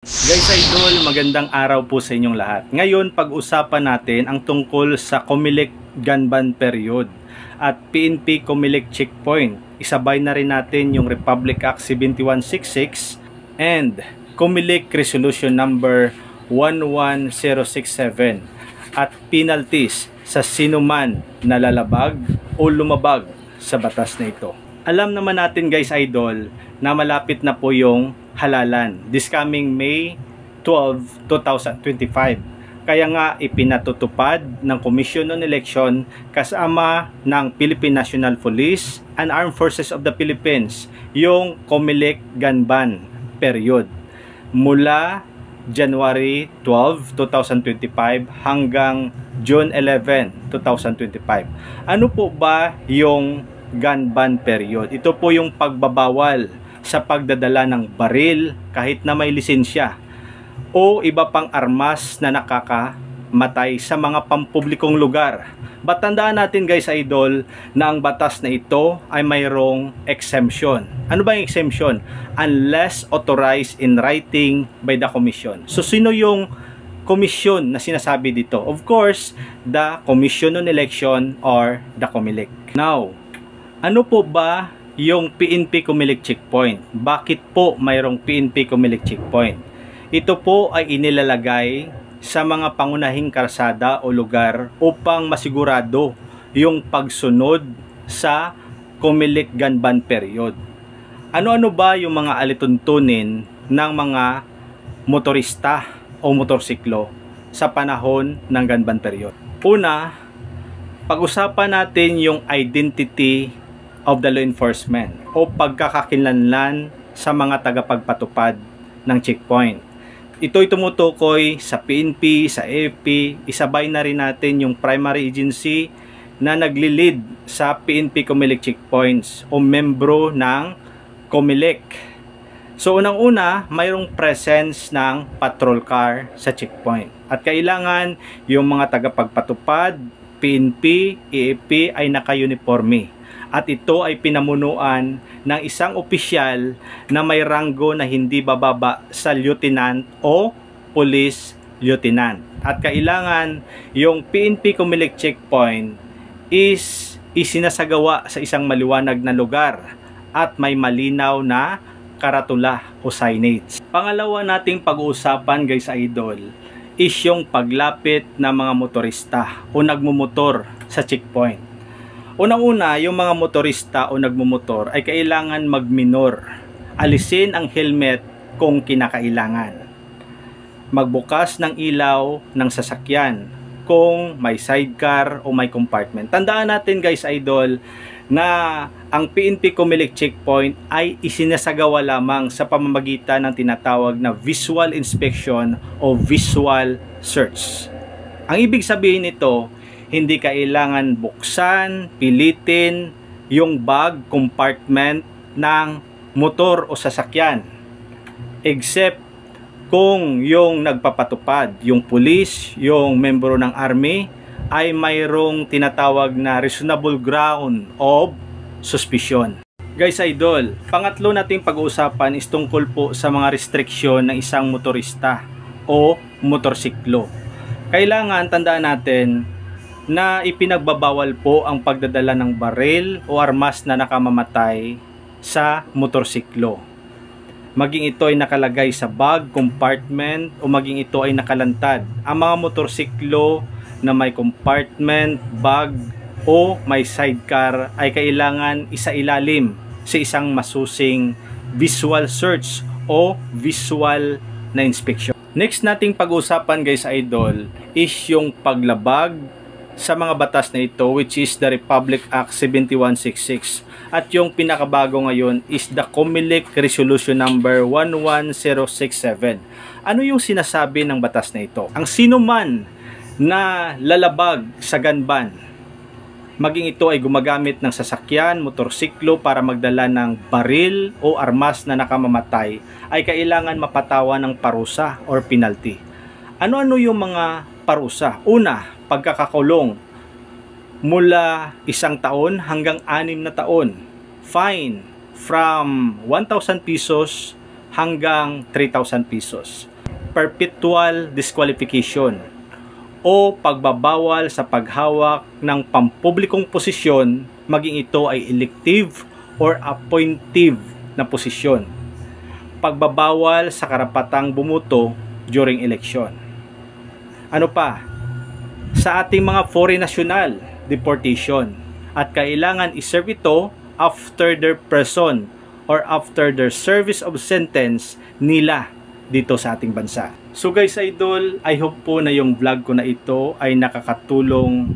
Guys idol, magandang araw po sa inyong lahat. Ngayon, pag-usapan natin ang tungkol sa Comelec gun ban period at PNP Comelec checkpoint. Isabay na rin natin yung Republic Act 7166 and Comelec Resolution number 11067 at penalties sa sinuman na lalabag o lumabag sa batas na ito. Alam naman natin guys idol na malapit na po yung halalan this coming May 12, 2025. Kaya nga ipinatutupad ng Commission on Election kasama ng Philippine National Police and Armed Forces of the Philippines yung Comelec gun ban period mula January 12, 2025 hanggang June 11, 2025. Ano po ba yung gun ban period? Ito po yung pagbabawal sa pagdadala ng baril kahit na may lisensya o iba pang armas na nakakamatay sa mga pampublikong lugar. But tandaan natin guys idol na ang batas na ito ay mayroong exemption. Ano ba yung exemption? Unless authorized in writing by the Commission. So sino yung komisyon na sinasabi dito? Of course, the Commission on Election or the Comelec. Now, ano po ba yung PNP Comelec checkpoint? Bakit po mayroong PNP Comelec checkpoint? Ito po ay inilalagay sa mga pangunahing kalsada o lugar upang masigurado yung pagsunod sa Comelec gun ban period. Ano-ano ba yung mga alituntunin ng mga motorista o motorsiklo sa panahon ng gun ban period? Una, pag-usapan natin yung identity of the law enforcement o pagkakakilanlan sa mga tagapagpatupad ng checkpoint. Ito'y tumutukoy sa PNP, sa AFP, isabay na rin natin yung primary agency na nagli-lead sa PNP Comelec checkpoints o membro ng Comelec. So unang-una, mayroong presence ng patrol car sa checkpoint. At kailangan yung mga tagapagpatupad, PNP, AFP ay naka-uniforme. At ito ay pinamunuan ng isang opisyal na may ranggo na hindi bababa sa lieutenant o police lieutenant. At kailangan yung PNP Comelec checkpoint is isinasagawa sa isang maliwanag na lugar at may malinaw na karatula o signage. Pangalawa nating pag-uusapan guys idol is yung paglapit ng mga motorista o nagmumotor sa checkpoint. Unang-una, yung mga motorista o nagmumotor ay kailangan magminor. Alisin ang helmet kung kinakailangan. Magbukas ng ilaw ng sasakyan kung may sidecar o may compartment. Tandaan natin guys idol na ang PNP Comelec checkpoint ay isinasagawa lamang sa pamamagitan ng tinatawag na visual inspection o visual search. Ang ibig sabihin nito, hindi kailangan buksan, pilitin yung bag compartment ng motor o sasakyan. Except kung yung nagpapatupad, yung police, yung membro ng army, ay mayroong tinatawag na reasonable ground of suspicion. Guys idol, pangatlo nating pag-uusapan is tungkol po sa mga restriksyon ng isang motorista o motorsiklo. Kailangan tandaan natin na ipinagbabawal po ang pagdadala ng baril o armas na nakamamatay sa motorsiklo. Maging ito ay nakalagay sa bag, compartment o maging ito ay nakalantad. Ang mga motorsiklo na may compartment, bag o may sidecar ay kailangan isailalim sa isang masusing visual search o visual na inspection. Next nating pag-usapan guys idol is yung paglabag sa mga batas na ito which is the Republic Act 7166 at yung pinakabago ngayon is the Comelec Resolution number 11067. Ano yung sinasabi ng batas na ito? Ang sino man na lalabag sa gun ban, maging ito ay gumagamit ng sasakyan, motorsiklo para magdala ng baril o armas na nakamamatay ay kailangan mapatawan ng parusa or penalty. Ano-ano yung mga parusa? Una, pagkakakulong mula 1 taon hanggang 6 na taon. Fine from 1,000 pesos hanggang 3,000 pesos. perpetual disqualification o pagbabawal sa paghawak ng pampublikong posisyon, maging ito ay elective or appointive na posisyon. Pagbabawal sa karapatang bumuto during election. Ano pa? Sa ating mga foreign national, deportation. At kailangan iserve ito after their person or after their service of sentence nila dito sa ating bansa. So guys idol, I hope po na yung vlog ko na ito ay nakakatulong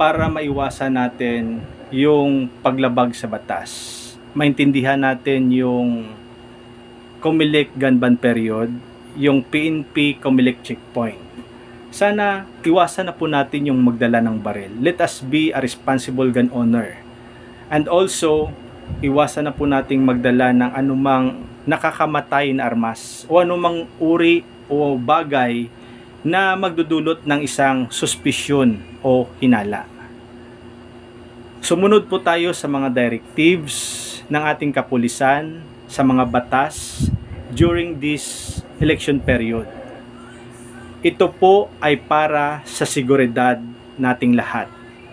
para maiwasan natin yung paglabag sa batas. Maintindihan natin yung COMELEC gun ban period, yung PNP COMELEC checkpoint. Sana iwasan na po natin yung magdala ng baril. Let us be a responsible gun owner. And also, iwasan na po nating magdala ng anumang nakakamatay na armas o anumang uri o bagay na magdudulot ng isang suspisyon o hinala. Sumunod po tayo sa mga directives ng ating kapulisan sa mga batas during this election period. Ito po ay para sa seguridad nating lahat,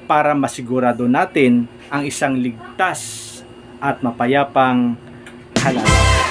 para masigurado natin ang isang ligtas at mapayapang halalan.